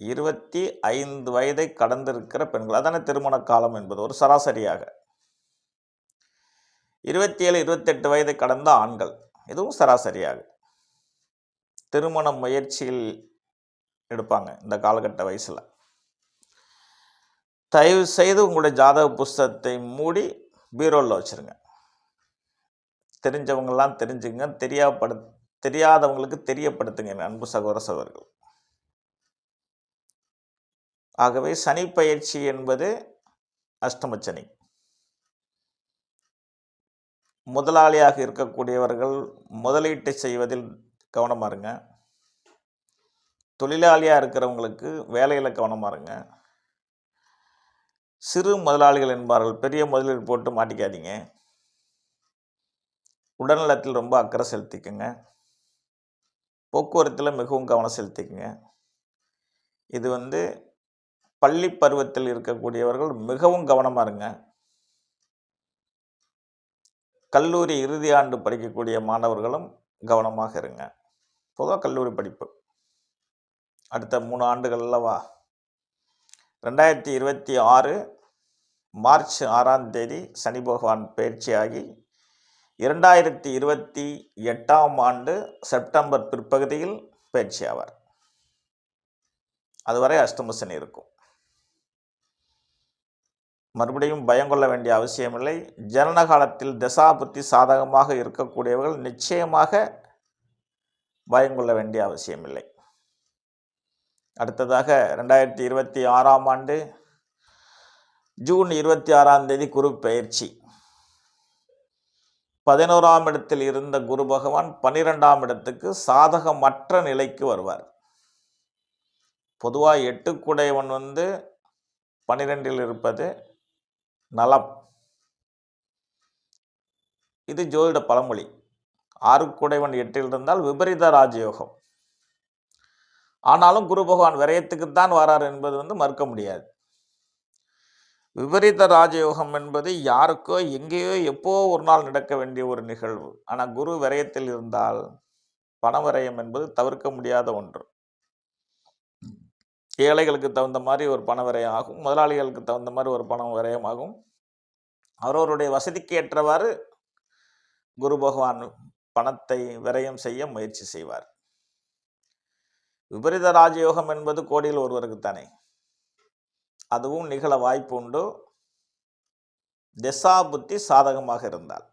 25 வயதை கடந்திருக்கிற பெண்கள், அதான திருமண காலம் என்பது ஒரு சராசரியாக. 27, 28 வயதை கடந்த ஆண்கள், இதுவும் சராசரியாக திருமண முயற்சியில் எடுப்பாங்க இந்த காலகட்ட வயசில். தயவு செய்து உங்களுடைய ஜாதக புஸ்தகத்தை மூடி பீரோவில் வச்சுருங்க. தெரிஞ்சவங்கெல்லாம் தெரிஞ்சுங்க, தெரியாதவங்களுக்கு தெரியப்படுத்துங்க அன்பு சகோதர சகோதரர்கள். ஆகவே சனி பயிற்சி என்பது அஷ்டமச்சனி. முதலாளியாக இருக்கக்கூடியவர்கள் முதலீட்டை செய்வதில் கவனமாக இருங்க. தொழிலாளியாக இருக்கிறவங்களுக்கு வேலையில் கவனமாக இருங்க. சிறு முதலாளிகள் என்பார்கள், பெரிய முதலீடு போட்டு மாட்டிக்காதீங்க. உடல்நலத்தில் ரொம்ப அக்கறை செலுத்திக்கங்க. போக்குவரத்தில் மிகவும் கவனம் செலுத்திக்கங்க. இது பள்ளி பருவத்தில் இருக்கக்கூடியவர்கள் மிகவும் கவனமாக இருங்க. கல்லூரி இறுதி ஆண்டு படிக்கக்கூடிய மாணவர்களும் கவனமாக இருங்க. பொதுவாக கல்லூரி படிப்பு அடுத்த 3 ஆண்டுகள்லவா 2026 மார்ச் 6ஆம் தேதி சனி பகவான் பயிற்சியாகி 2028ஆம் ஆண்டு செப்டம்பர் பிற்பகுதியில் பயிற்சி ஆவார். அதுவரை அஷ்டம சனி இருக்கும். மறுபடியும் பயம் கொள்ள வேண்டிய அவசியமில்லை. ஜனன காலத்தில் தசாபுத்தி சாதகமாக இருக்கக்கூடியவர்கள் நிச்சயமாக பயம் கொள்ள வேண்டிய அவசியமில்லை. அடுத்ததாக 2026ஆம் ஆண்டு ஜூன் 26ஆம் தேதி குரு பயிற்சி. 11ஆம் இடத்தில் இருந்த குரு பகவான் 12ஆம் இடத்துக்கு சாதகமற்ற நிலைக்கு வருவார். பொதுவாக 8 கூடையவன் 12இல் இருப்பது நலம். இது ஜோதிட பழமொழி. 6 கூடையவன் 8இல் இருந்தால் விபரீத ராஜயோகம். ஆனாலும் குரு பகவான் விரயத்துக்குத்தான் வரார் என்பது மறுக்க முடியாது. விபரீத ராஜயோகம் என்பது யாருக்கோ எங்கேயோ எப்போ ஒரு நாள் நடக்க வேண்டிய ஒரு நிகழ்வு. ஆனால் குரு விரயத்தில் இருந்தால் பண விரயம் என்பது தவிர்க்க முடியாத ஒன்று. ஏழைகளுக்கு தகுந்த மாதிரி ஒரு பண விரயம் ஆகும், முதலாளிகளுக்கு தகுந்த மாதிரி ஒரு பணம் விரயமாகும். அவரவருடைய வசதிக்கு ஏற்றவாறு குரு பகவான் பணத்தை விரயம் செய்ய முயற்சி செய்வார். விபரீத ராஜயோகம் என்பது கோடியில் ஒருவருக்குத்தானே, அதுவும் நிகழ வாய்ப்பு உண்டு. திசா புத்தி சாதகமாக இருந்தால்.